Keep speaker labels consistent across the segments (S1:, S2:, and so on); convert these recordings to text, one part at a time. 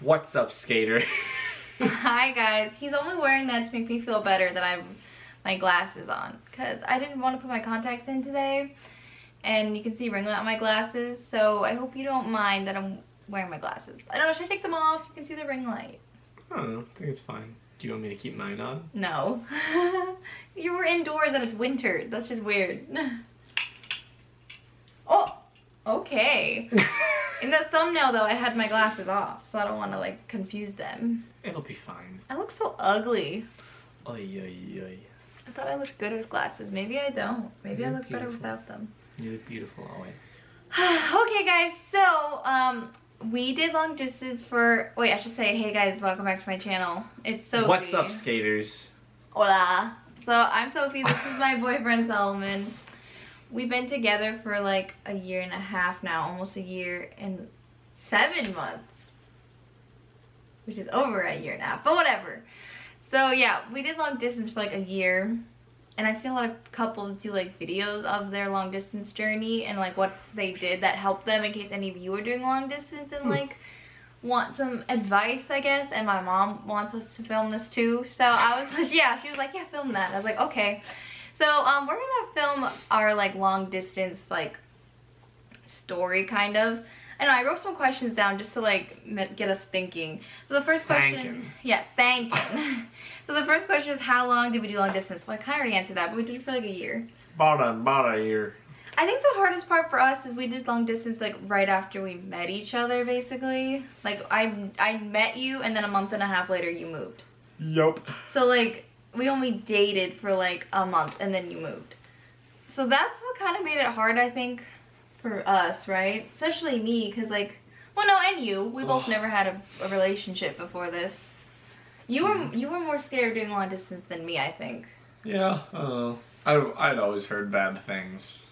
S1: What's up, skater?
S2: Hi guys. He's only wearing that to make me feel better that I have my glasses on, because I didn't want to put my contacts in today and you can see ringlet on my glasses, so I hope you don't mind that I'm wearing my glasses. I don't know, should I take them off? You can see the ring light.
S1: I don't know, I think it's fine. Do you want me to keep mine on?
S2: No. You were indoors and it's winter. That's just weird. Oh, okay. In the thumbnail though, I had my glasses off, so I don't want to like confuse them.
S1: It'll be fine.
S2: I look so ugly.
S1: Oy, oy, oy.
S2: I thought I looked good with glasses. Maybe I don't. Maybe I look better without them.
S1: You look beautiful always.
S2: Okay guys, so we did long distance for, wait, I should say, hey guys, welcome back to my channel. It's Sophie.
S1: What's up, skaters?
S2: Hola. So I'm Sophie, this is my boyfriend Solomon. We've been together for like a year and a half now, almost a year and 7 months. Which is over a year and a half, but whatever. So yeah, we did long distance for like a year. And I've seen a lot of couples do like videos of their long distance journey and like what they did that helped them, in case any of you are doing long distance and like want some advice, I guess. And my mom wants us to film this too. So I was like, yeah, she was like, yeah, film that. I was like, okay. So we're gonna film our like long distance like story kind of. I know I wrote some questions down just to like get us thinking. So the first question, yeah, thanking. So the first question is, how long did we do long distance? Well, I kind of already answered that, but we did it for like a year.
S1: About a year.
S2: I think the hardest part for us is we did long distance like right after we met each other, basically. Like I met you, and then a month and a half later you moved.
S1: Yup.
S2: So like we only dated for like a month, and then you moved. So that's what kind of made it hard, I think, for us, right? Especially me, because like, well, no, and you. We both never had a relationship before this. You were more scared of doing long distance than me, I think.
S1: Yeah, I'd always heard bad things.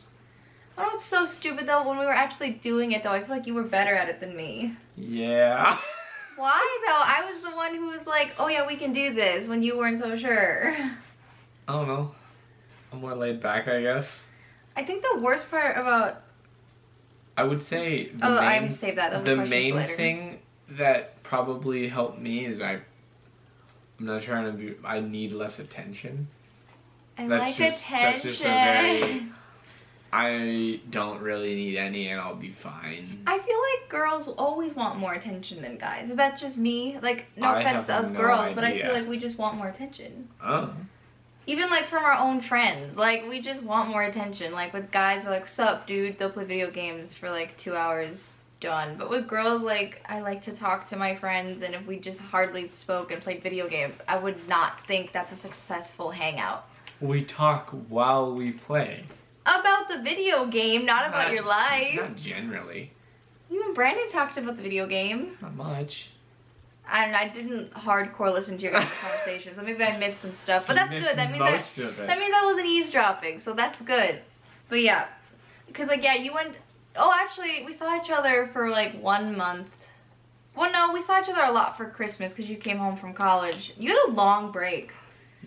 S2: Oh, it's so stupid though. When we were actually doing it though, I feel like you were better at it than me.
S1: Yeah.
S2: Why though? I was the one who was like, oh yeah, we can do this, when you weren't so sure.
S1: I don't know. I'm more laid back, I guess.
S2: I think the worst part about...
S1: I would say
S2: I'm save that. That was
S1: the
S2: a question
S1: main
S2: for later.
S1: thing that probably helped me is I'm not trying to be, I need less attention. That's just a very, I don't really need any and I'll be fine.
S2: I feel like girls always want more attention than guys. Is that just me? Like, no
S1: I
S2: offense to
S1: have
S2: us
S1: no
S2: girls, but I
S1: idea.
S2: feel like we just want more attention.
S1: Oh.
S2: Even like from our own friends, like we just want more attention. Like with guys, they're like, "What's up, dude?" They'll play video games for like 2 hours, done. But with girls, like, I like to talk to my friends, and if we just hardly spoke and played video games, I would not think that's a successful hangout.
S1: We talk while we play.
S2: About the video game, not about your life.
S1: Not generally.
S2: You and Brandon talked about the video game.
S1: Not much.
S2: I didn't hardcore listen to your guys' conversation, so maybe I missed some stuff. But that's good. That means that means I wasn't eavesdropping, so that's good. But yeah, because like yeah, you went. Oh, actually, we saw each other for like 1 month. Well, no, we saw each other a lot for Christmas because you came home from college. You had a long break.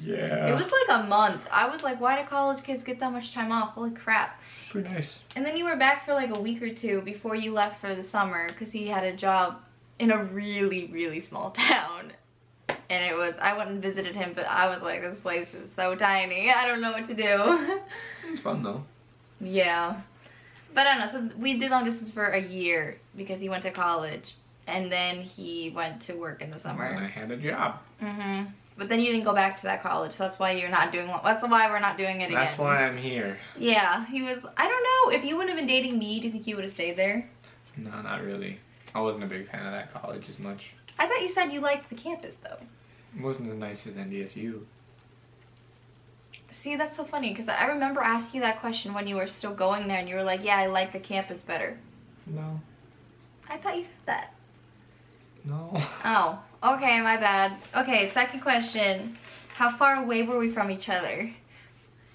S1: Yeah.
S2: It was like a month. I was like, why do college kids get that much time off? Holy crap.
S1: Pretty nice.
S2: And then you were back for like a week or two before you left for the summer because he had a job in a really, really small town. And it was, I went and visited him, but I was like, this place is so tiny. I don't know what to do.
S1: It's fun though.
S2: Yeah. But I don't know, so we did long distance for a year because he went to college. And then he went to work in the summer.
S1: And I had a job.
S2: Mm-hmm. But then you didn't go back to that college, so that's why you're not doing, that's why we're not doing it again.
S1: That's why I'm here.
S2: Yeah, he was, I don't know, if you wouldn't have been dating me, do you think you would have stayed there?
S1: No, not really. I wasn't a big fan of that college as much.
S2: I thought you said you liked the campus though.
S1: It wasn't as nice as NDSU.
S2: See, that's so funny because I remember asking you that question when you were still going there and you were like, yeah, I like the campus better.
S1: No.
S2: I thought you said that.
S1: No.
S2: Oh, okay, my bad. Okay, second question. How far away were we from each other?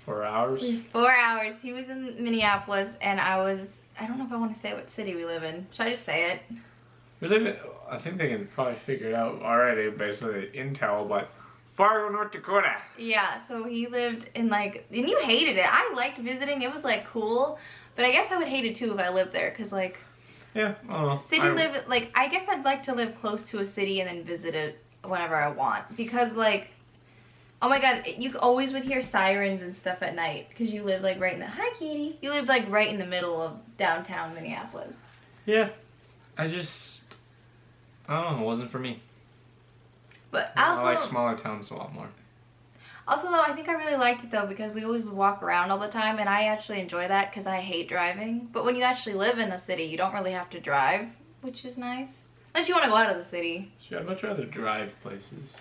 S1: 4 hours?
S2: 4 hours. He was in Minneapolis and I don't know if I want to say what city we live in. Should I just say it?
S1: We live in, I think they can probably figure it out already based on the intel, but Fargo, North Dakota.
S2: Yeah, so he lived in like, and you hated it. I liked visiting. It was like cool, but I guess I would hate it too if I lived there because like,
S1: Yeah, I don't know.
S2: I guess I'd like to live close to a city and then visit it whenever I want. Because, like, oh my god, you always would hear sirens and stuff at night. Because you live, like, right in the, hi, Katie. You live, like, right in the middle of downtown Minneapolis.
S1: Yeah. I don't know, it wasn't for me.
S2: But also,
S1: I like smaller towns a lot more.
S2: Also, though, I think I really liked it, though, because we always would walk around all the time, and I actually enjoy that because I hate driving. But when you actually live in the city, you don't really have to drive, which is nice. Unless you want to go out of the city.
S1: Sure, I'd much rather drive places.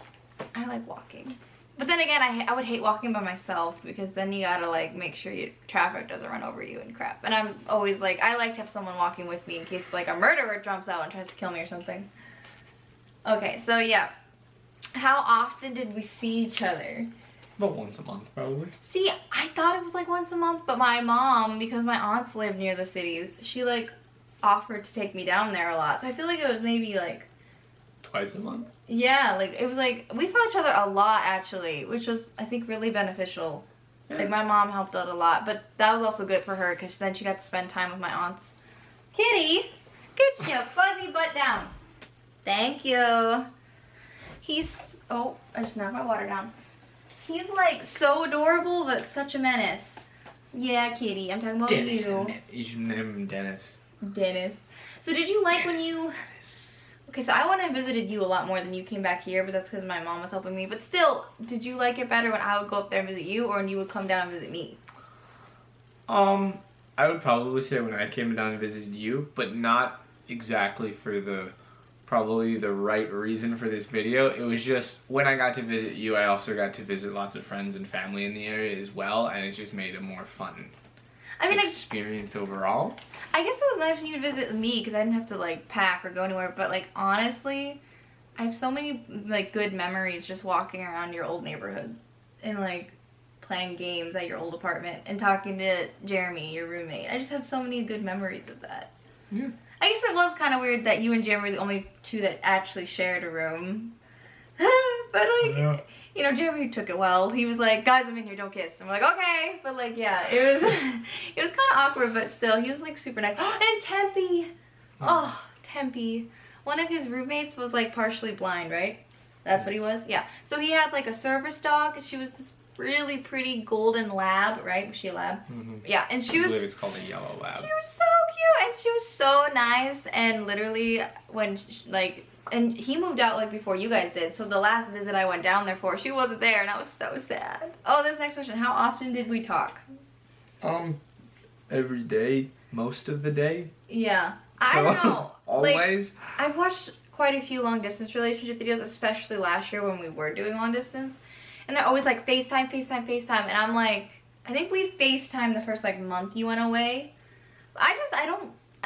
S2: I like walking. But then again, I would hate walking by myself, because then you gotta, like, make sure traffic doesn't run over you and crap. And I'm always, like, I like to have someone walking with me in case, like, a murderer jumps out and tries to kill me or something. Okay, so, yeah. How often did we see each other?
S1: About once a month, probably.
S2: See, I thought it was like once a month, but my mom, because my aunts live near the cities, she like offered to take me down there a lot. So I feel like it was maybe like
S1: twice a month.
S2: Yeah, like it was like we saw each other a lot actually, which was I think really beneficial. Yeah. Like my mom helped out a lot, but that was also good for her because then she got to spend time with my aunts. Kitty, get your fuzzy butt down. Thank you. Oh, I just knocked my water down. He's like so adorable, but such a menace. Yeah, Kitty, I'm talking about
S1: Dennis,
S2: you.
S1: You should name him Dennis.
S2: Dennis. So did you like when you... Okay, so I went and visited you a lot more than you came back here, but that's because my mom was helping me. But still, did you like it better when I would go up there and visit you, or when you would come down and visit me?
S1: I would probably say when I came down and visited you, but not exactly for probably the right reason for this video. It was just when I got to visit you, I also got to visit lots of friends and family in the area as well, and it just made a more fun experience overall.
S2: I guess it was nice when you'd visit me because I didn't have to like pack or go anywhere, but like honestly, I have so many like good memories just walking around your old neighborhood and like playing games at your old apartment and talking to Jeremy, your roommate. I just have so many good memories of that.
S1: Yeah.
S2: I guess it was kind of weird that you and Jeremy were the only two that actually shared a room. But like, yeah. You know, Jeremy took it well. He was like, guys, I'm in here, don't kiss. And we're like, okay. But like, yeah, it was it was kind of awkward, but still, he was like super nice. And Tempe. Oh, Tempe. One of his roommates was like partially blind, right? That's what he was? Yeah. So he had like a service dog, and she was this really pretty golden lab, right? Was she a lab? Mm-hmm. Yeah, and she was...
S1: I believe it's called a yellow lab.
S2: She was so cute, and she was so nice, and literally when, and he moved out like before you guys did, so the last visit I went down there for, she wasn't there, and I was so sad. Oh, this next question, how often did we talk?
S1: Every day, most of the day.
S2: Yeah, I don't know.
S1: Always?
S2: Like, I've watched quite a few long distance relationship videos, especially last year when we were doing long distance. And they're always like, FaceTime, FaceTime, FaceTime. And I'm like, I think we FaceTime the first like month you went away. I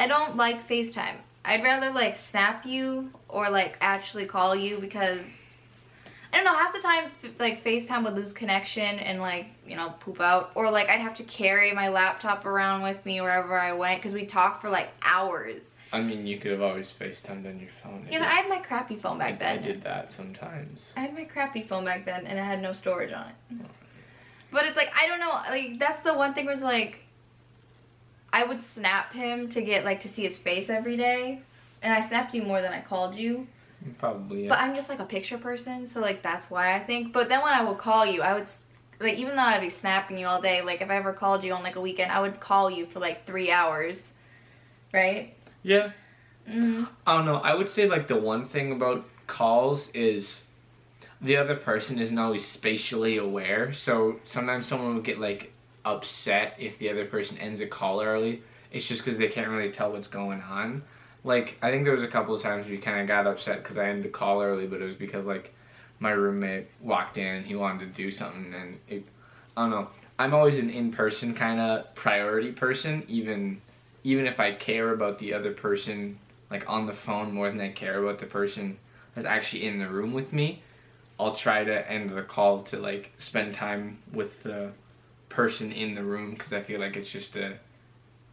S2: don't like FaceTime. I'd rather like snap you or like actually call you because, I don't know, half the time like FaceTime would lose connection and like, you know, poop out. Or like I'd have to carry my laptop around with me wherever I went because we talked for like hours.
S1: I mean, you could have always FaceTimed on your phone.
S2: Yeah, but I had my crappy phone back then.
S1: I did that sometimes.
S2: I had my crappy phone back then, and it had no storage on it. But it's like, I don't know, like, that's the one thing was like, I would snap him to get, like, to see his face every day. And I snapped you more than I called you.
S1: Probably, yeah.
S2: But I'm just, like, a picture person, so, like, that's why I think. But then when I would call you, I would, like, even though I'd be snapping you all day, like, if I ever called you on, like, a weekend, I would call you for, like, 3 hours. Right?
S1: Yeah.
S2: Mm-hmm.
S1: I don't know. I would say like the one thing about calls is the other person isn't always spatially aware. So sometimes someone will get like upset if the other person ends a call early. It's just because they can't really tell what's going on. Like I think there was a couple of times we kind of got upset because I ended the call early, but it was because like my roommate walked in and he wanted to do something, and I don't know. I'm always an in-person kind of priority person, even if I care about the other person, like on the phone more than I care about the person that's actually in the room with me, I'll try to end the call to like spend time with the person in the room because I feel like it's just a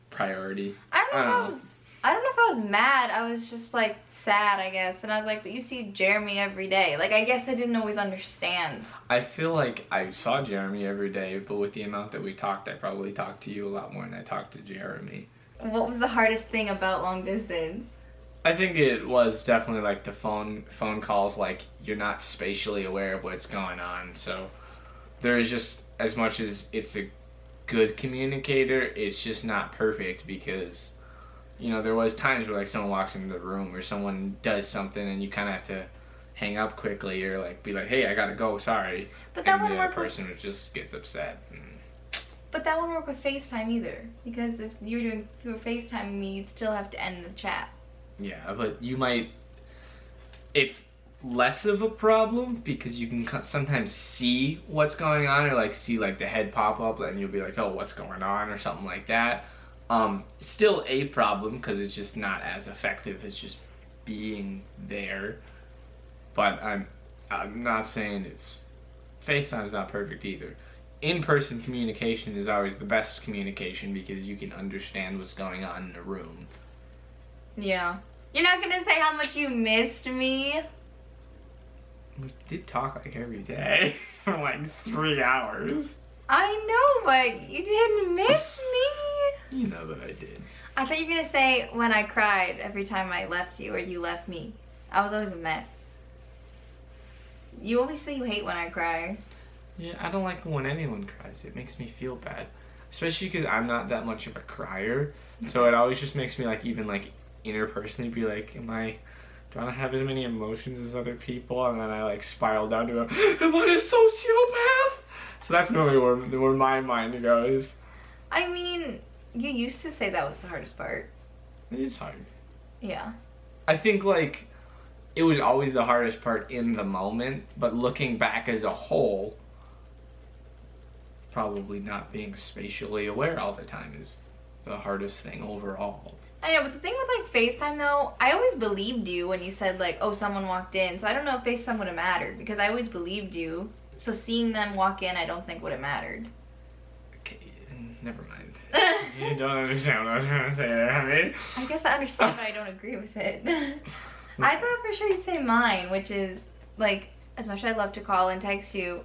S1: priority.
S2: I don't know if I was mad. I was just like sad, I guess. And I was like, but you see Jeremy every day. Like, I guess I didn't always understand.
S1: I feel like I saw Jeremy every day, but with the amount that we talked, I probably talked to you a lot more than I talked to Jeremy.
S2: What was the hardest thing about long distance?
S1: I think it was definitely like the phone calls, like you're not spatially aware of what's going on. So there is just, as much as it's a good communicator, it's just not perfect because, you know, there was times where like someone walks into the room or someone does something and you kind of have to hang up quickly or like be like, hey, I gotta go, sorry.
S2: But that
S1: and the person just gets upset.
S2: But that wouldn't work with FaceTime either, because if you were FaceTiming me, you'd still have to end the chat.
S1: Yeah, but you might. It's less of a problem because you can sometimes see what's going on, or like see like the head pop up, and you'll be like, "Oh, what's going on?" or something like that. Still a problem because it's just not as effective as just being there. But I'm not saying it's FaceTime's not perfect either. In-person communication is always the best communication because you can understand what's going on in a room.
S2: Yeah. You're not gonna say how much you missed me?
S1: We did talk like every day for like 3 hours.
S2: I know, but you didn't miss me.
S1: You know that I did.
S2: I thought you were gonna say when I cried every time I left you or you left me. I was always a mess. You always say you hate when I cry.
S1: Yeah, I don't like when anyone cries. It makes me feel bad. Especially because I'm not that much of a crier. So it always just makes me like even like interpersonally be like, do I not have as many emotions as other people? And then I like spiral down to am I a sociopath? So that's normally where my mind goes.
S2: I mean, you used to say that was the hardest part.
S1: It is hard.
S2: Yeah.
S1: I think like it was always the hardest part in the moment, but looking back as a whole, probably not being spatially aware all the time is the hardest thing overall.
S2: I know, but the thing with like FaceTime though, I always believed you when you said like, oh, someone walked in. So I don't know if FaceTime would have mattered because I always believed you. So seeing them walk in, I don't think would have mattered.
S1: Okay, never mind. You don't understand what I was trying to say there, honey.
S2: I guess I understand, but I don't agree with it. I thought for sure you'd say mine, which is like, as much as I love to call and text you,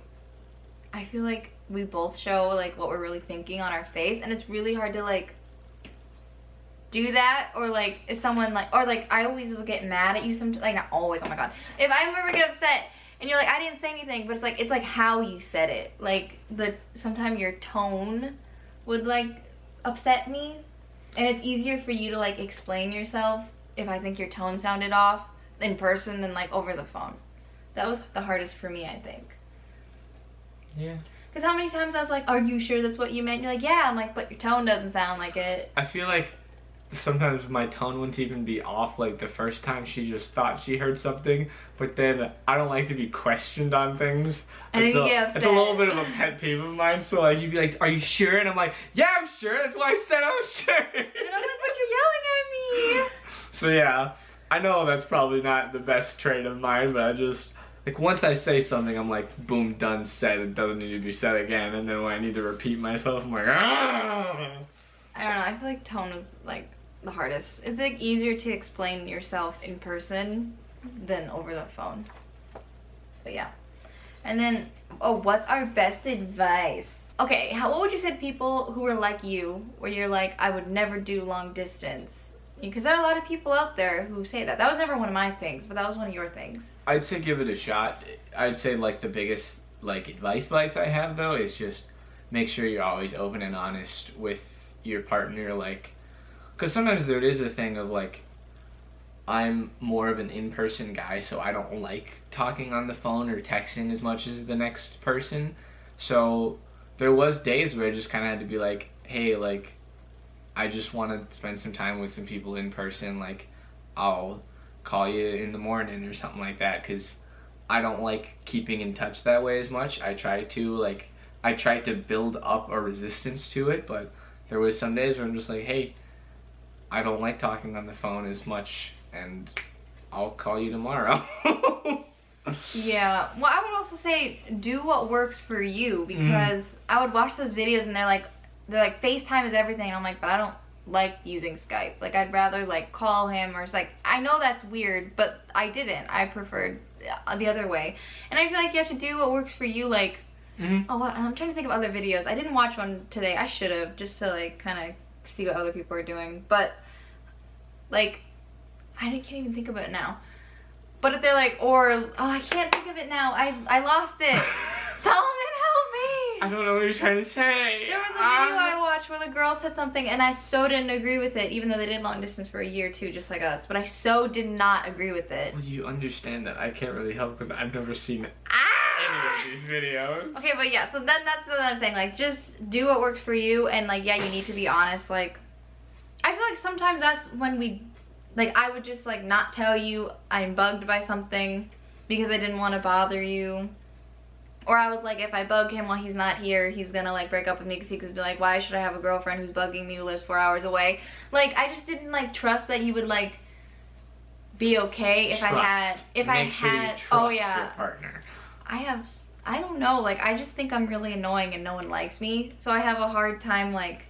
S2: I feel like we both show like what we're really thinking on our face, and it's really hard to like do that, or like if someone like, or like I always will get mad at you sometimes, like not always, oh my god, if I ever get upset and you're like, I didn't say anything, but it's like how you said it, like sometimes your tone would like upset me, and it's easier for you to like explain yourself if I think your tone sounded off in person than like over the phone. That was the hardest for me, I think.
S1: Yeah.
S2: Because how many times I was like, are you sure that's what you meant? You're like, yeah. I'm like, but your tone doesn't sound like it.
S1: I feel like sometimes my tone wouldn't even be off like the first time. She just thought she heard something, but then I don't like to be questioned on things.
S2: And then you get upset.
S1: It's a little bit of a pet peeve of mine. So like you'd be like, are you sure? And I'm like, yeah, I'm sure. That's why I said I was sure. And
S2: I'm like, but you're yelling at me.
S1: So yeah, I know that's probably not the best trait of mine, but I just, like once I say something, I'm like, boom, done, said. It doesn't need to be said again. And then when I need to repeat myself, I'm like, ah.
S2: I don't know. I feel like tone was like the hardest. It's like easier to explain yourself in person than over the phone. But yeah. And then, oh, what's our best advice? Okay, what would you say to people who are like you, where you're like, I would never do long distance? Because there are a lot of people out there who say that. That was never one of my things, but that was one of your things.
S1: I'd say give it a shot. I'd say like the biggest like advice I have though is just make sure you're always open and honest with your partner, like, because sometimes there is a thing of like, I'm more of an in-person guy, so I don't like talking on the phone or texting as much as the next person. So there was days where I just kind of had to be like, hey, like, I just want to spend some time with some people in person, like, I'll call you in the morning or something like that, because I don't like keeping in touch that way as much. I tried to build up a resistance to it, but there was some days where I'm just like, hey, I don't like talking on the phone as much, and I'll call you tomorrow.
S2: Yeah, well, I would also say do what works for you, because I would watch those videos and they're like FaceTime is everything, and I'm like, but I don't like using Skype. Like, I'd rather like call him, or it's like, I know that's weird, but I didn't. I preferred the other way, and I feel like you have to do what works for you. Like, oh, I'm trying to think of other videos. I didn't watch one today. I should have, just to like kind of see what other people are doing. But like, I can't even think of it now. But if they're like, I can't think of it now. I lost it. Solomon, help me.
S1: I don't know what you're trying to say.
S2: There was a video I watched where the girl said something and I so didn't agree with it, even though they did long distance for a year too, just like us. But I so did not agree with it.
S1: Well, you understand that I can't really help because I've never seen any of these videos.
S2: Okay, but yeah, so then that's what I'm saying. Like, just do what works for you, and like, yeah, you need to be honest. Like, I feel like sometimes that's when I would just like not tell you I'm bugged by something because I didn't want to bother you. Or I was like, if I bug him while he's not here, he's gonna like break up with me because he could be like, why should I have a girlfriend who's bugging me who lives 4 hours away? Like, I just didn't like trust that you would like be okay if
S1: Trust.
S2: I had your
S1: partner.
S2: I don't know, like, I just think I'm really annoying and no one likes me. So I have a hard time like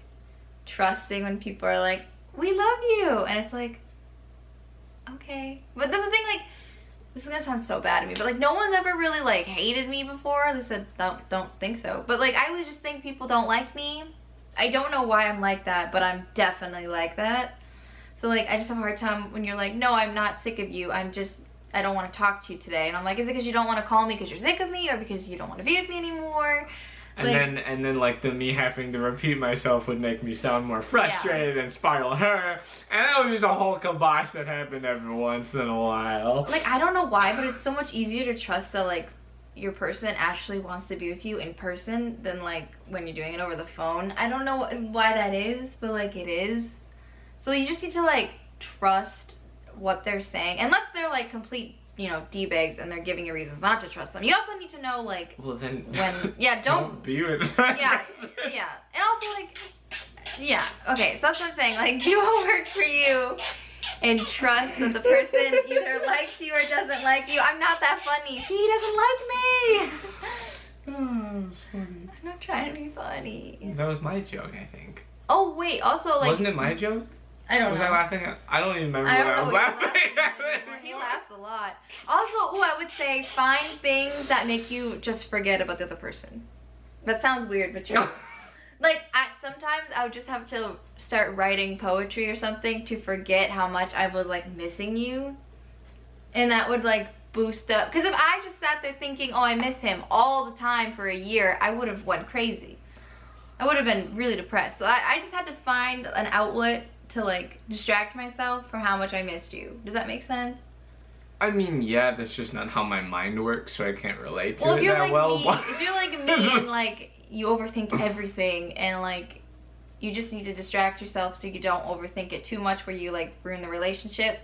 S2: trusting when people are like, we love you, and it's like, okay. But that's the thing, like, this is gonna sound so bad to me, but like, no one's ever really like hated me before. They said, don't think so. But like, I always just think people don't like me. I don't know why I'm like that, but I'm definitely like that. So like, I just have a hard time when you're like, no, I'm not sick of you. I don't want to talk to you today. And I'm like, is it because you don't want to call me because you're sick of me, or because you don't want to be with me anymore?
S1: And then like me having to repeat myself would make me sound more frustrated and spiral her. And that was just a whole kibosh that happened every once in a while.
S2: Like, I don't know why, but it's so much easier to trust that like your person actually wants to be with you in person than like when you're doing it over the phone. I don't know why that is, but like it is. So you just need to like trust what they're saying, unless they're like complete, you know, D-bags and they're giving you reasons not to trust them. You also need to know like,
S1: well then,
S2: when
S1: don't be with them.
S2: Yeah, and also like, yeah, okay, so that's what I'm saying, like, do what works for you and trust that the person either likes you or doesn't like you. I'm not that funny. See, he doesn't like me.
S1: Oh, it's funny.
S2: I'm not trying to be funny.
S1: That was my joke, I think.
S2: Oh wait, also like,
S1: wasn't it my joke?
S2: I don't know.
S1: Was I laughing at? I don't even remember what I was laughing at.
S2: He laughs a lot. Also, I would say find things that make you just forget about the other person. That sounds weird, but true. Like, sometimes I would just have to start writing poetry or something to forget how much I was like missing you. And that would like boost up. Because if I just sat there thinking, oh, I miss him all the time for a year, I would have went crazy. I would have been really depressed. So I just had to find an outlet to like distract myself from how much I missed you. Does that make sense?
S1: I mean, yeah, that's just not how my mind works, so I can't relate to
S2: it
S1: that
S2: like
S1: well.
S2: If you're like me and like you overthink everything and like you just need to distract yourself so you don't overthink it too much where you like ruin the relationship,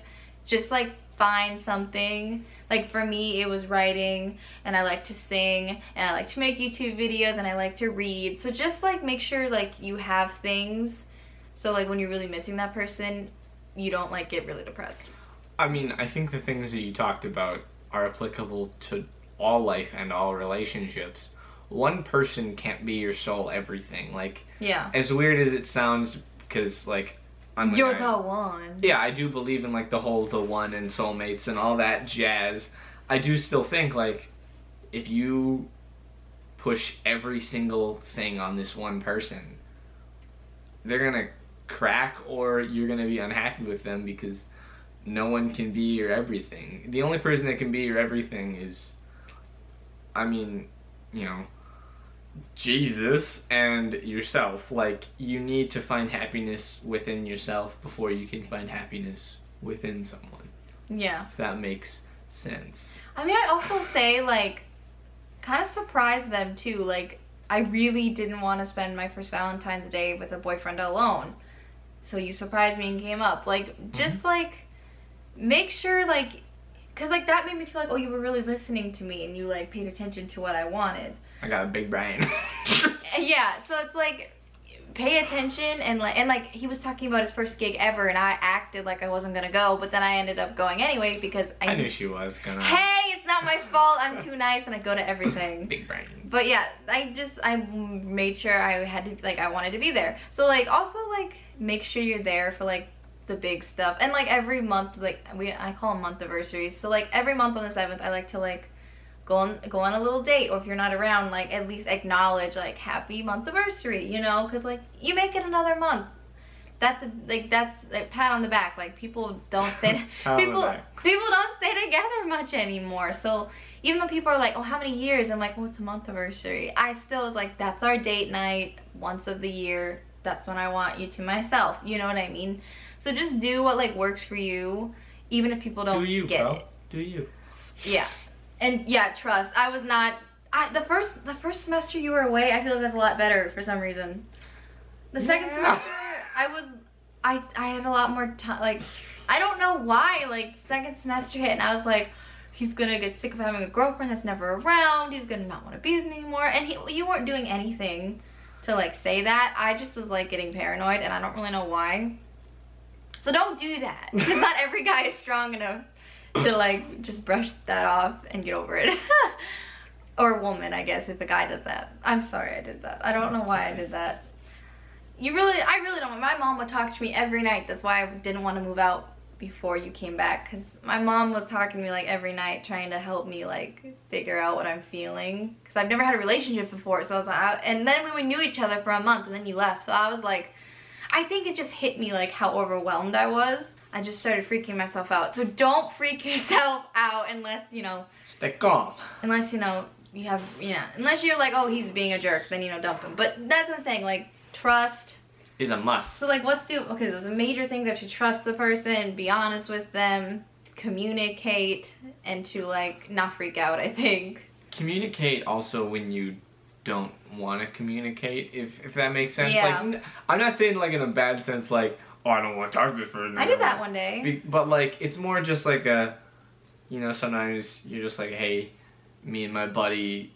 S2: just like find something. Like for me, it was writing, and I like to sing, and I like to make YouTube videos, and I like to read. So just like make sure like you have things, so like when you're really missing that person, you don't like get really depressed.
S1: I mean, I think the things that you talked about are applicable to all life and all relationships. One person can't be your sole everything. Like,
S2: yeah,
S1: as weird as it sounds, because like
S2: you're the one.
S1: Yeah, I do believe in like the whole the one and soulmates and all that jazz. I do still think like if you push every single thing on this one person, they're gonna crack, or you're gonna be unhappy with them because no one can be your everything. The only person that can be your everything is, I mean, you know, Jesus and yourself. Like, you need to find happiness within yourself before you can find happiness within someone.
S2: Yeah.
S1: If that makes sense.
S2: I mean, I'd also say, like, kind of surprise them, too. Like, I really didn't want to spend my first Valentine's Day with a boyfriend alone. So you surprised me and came up. Like, just, like, make sure, like, because, like, that made me feel like, oh, you were really listening to me and you, like, paid attention to what I wanted.
S1: I got a big brain.
S2: Yeah, so it's, like, pay attention, and, like, he was talking about his first gig ever, and I acted like I wasn't going to go, but then I ended up going anyway because
S1: I knew she was gonna.
S2: Hey, it's not my fault. I'm too nice, and I go to everything.
S1: Big brain.
S2: But, yeah, I made sure I had to, like, I wanted to be there. So, like, also, like, make sure you're there for, like, the big stuff. And like every month, like I call them month anniversaries, so like every month on the 7th I like to like go on a little date, or if you're not around, like at least acknowledge like happy month anniversary, you know, because like you make it another month. That's a pat on the back. Like, people don't stay people don't stay together much anymore. So even though people are like, oh, how many years? I'm like, well, it's a month anniversary. I still was like, that's our date night once of the year. That's when I want you to myself. You know what I mean? So just do what like works for you, even if people don't get it.
S1: Do you?
S2: Yeah. And yeah, trust. I was not. The first semester you were away, I feel like that's a lot better for some reason. The second semester, I had a lot more time. Like, I don't know why. Like, second semester hit, and I was like, he's gonna get sick of having a girlfriend that's never around. He's gonna not want to be with me anymore. And you weren't doing anything to like say that. I just was like getting paranoid, and I don't really know why. So don't do that, because not every guy is strong enough to like just brush that off and get over it. Or a woman, I guess, if a guy does that. I'm sorry I did that. I don't know why I did that. I really don't. My mom would talk to me every night. That's why I didn't want to move out before you came back, because my mom was talking to me like every night, trying to help me like figure out what I'm feeling, because I've never had a relationship before. So I was like, and then we knew each other for a month, and then you left. So I was like, I think it just hit me like how overwhelmed I was. I just started freaking myself out. So don't freak yourself out unless, you know,
S1: stay calm.
S2: Unless, you know, unless you're like, oh, he's being a jerk, then, you know, dump him. But that's what I'm saying, like, trust
S1: is a must. So like,
S2: okay, there's a major thing that to trust the person, be honest with them, communicate, and to like not freak out, I think.
S1: Communicate also when you don't want to communicate, if that makes sense.
S2: Yeah.
S1: Like, I'm not saying like in a bad sense, like, oh, I don't want to talk to this person.
S2: I did that one day.
S1: But like, it's more just like a, you know, sometimes you're just like, hey, me and my buddy,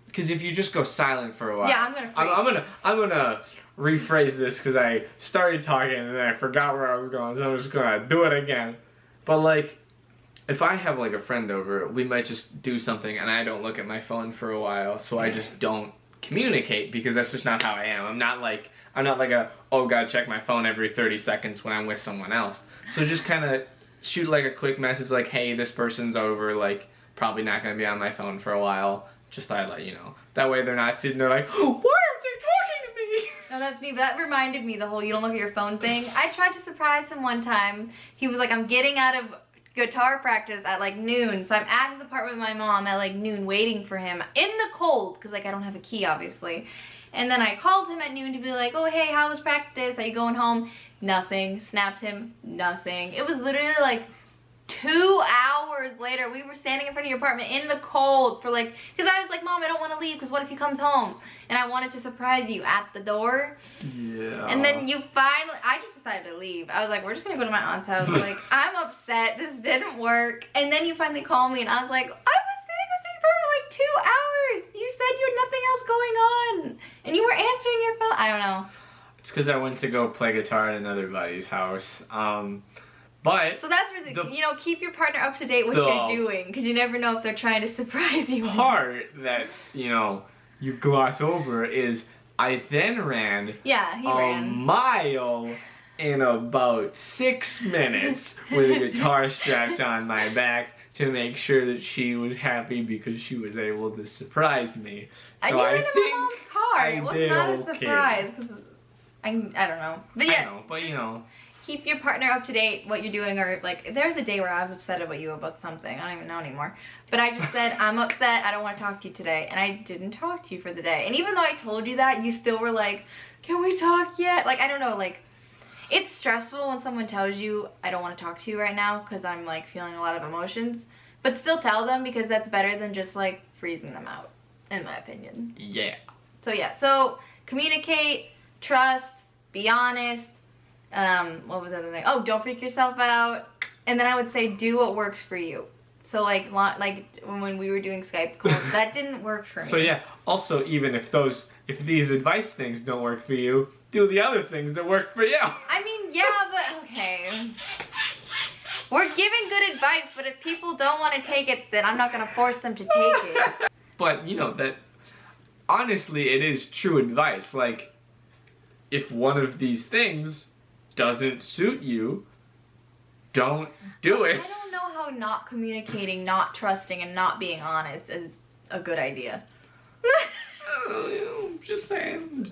S1: because if you just go silent for a while.
S2: Yeah, I'm gonna freak.
S1: I'm gonna rephrase this because I started talking and then I forgot where I was going, so I'm just gonna do it again. But like, if I have like a friend over, we might just do something and I don't look at my phone for a while, so I just don't communicate, because that's just not how I am. I'm not like a, oh, gotta check my phone every 30 seconds when I'm with someone else. So just kind of shoot like a quick message like, hey, this person's over, like, probably not gonna be on my phone for a while. Just thought I'd let you know. That way they're not sitting there like, oh, why aren't they talking to me?
S2: No, that's me. But that reminded me, the whole you don't look at your phone thing. I tried to surprise him one time. He was like, I'm getting out of guitar practice at like noon. So I'm at his apartment with my mom at like noon waiting for him in the cold, because like I don't have a key, obviously. And then I called him at noon to be like, oh, hey, how was practice? Are you going home? Nothing. Snapped him. Nothing. It was literally like 2 hours later, we were standing in front of your apartment in the cold for like, because I was like, Mom, I don't want to leave, because what if he comes home? And I wanted to surprise you at the door.
S1: Yeah.
S2: And then you finally, I just decided to leave. I was like, we're just going to go to my aunt's house. Like, I'm upset. This didn't work. And then you finally called me, and I was like, I was standing in your apartment for like 2 hours. You said you had nothing else going on. And you were answering your phone. I don't know.
S1: It's because I went to go play guitar at another buddy's house. But
S2: so that's really, you know, keep your partner up to date what you're doing, because you never know if they're trying to surprise you.
S1: Part that, you know, you gloss over is I then ran a mile in about 6 minutes with a guitar strapped on my back to make sure that she was happy, because she was able to surprise me. So
S2: you were in my mom's car. It was not a surprise, because I don't know. But yeah,
S1: I know, but you know.
S2: Keep your partner up to date, what you're doing, or like, there's a day where I was upset about you about something. I don't even know anymore. But I just said, I'm upset, I don't want to talk to you today. And I didn't talk to you for the day. And even though I told you that, you still were like, can we talk yet? Like, I don't know, like, it's stressful when someone tells you, I don't want to talk to you right now, because I'm like feeling a lot of emotions. But still tell them, because that's better than just like freezing them out, in my opinion.
S1: Yeah.
S2: So yeah, so communicate, trust, be honest. What was the other thing? Oh, don't freak yourself out. And then I would say do what works for you. So like when we were doing Skype calls, that didn't work for me.
S1: So yeah, also even if these advice things don't work for you, do the other things that work for you.
S2: I mean, yeah, but okay. We're giving good advice, but if people don't want to take it, then I'm not going to force them to take it.
S1: But you know, that honestly, it is true advice. Like, if one of these things doesn't suit you, don't do it.
S2: I don't know how not communicating, not trusting, and not being honest is a good idea.
S1: Just saying.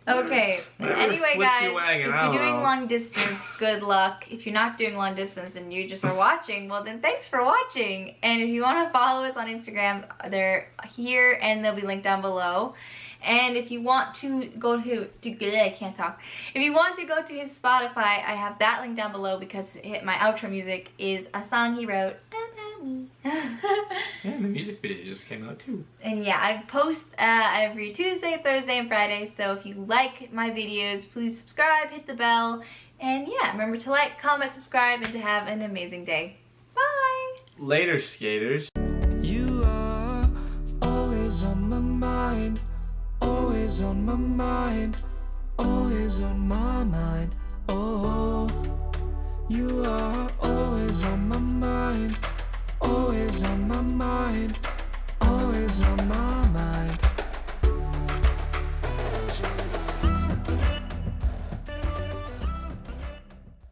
S2: Okay. Anyway, guys, if you're doing long distance, good luck. If you're not doing long distance and you just are watching, well then thanks for watching. And if you want to follow us on Instagram, they're here and they'll be linked down below. And if you want to go to I can't talk. If you want to go to his Spotify, I have that link down below because my outro music is a song he wrote about me.
S1: Yeah, the music video just came out too.
S2: And yeah, I post every Tuesday, Thursday, and Friday. So if you like my videos, please subscribe, hit the bell, and yeah, remember to like, comment, subscribe, and to have an amazing day. Bye.
S1: Later, skaters.
S3: You are always on my mind. Always on my mind, always on my mind, oh. You are always on my mind, always on my mind, always on my mind.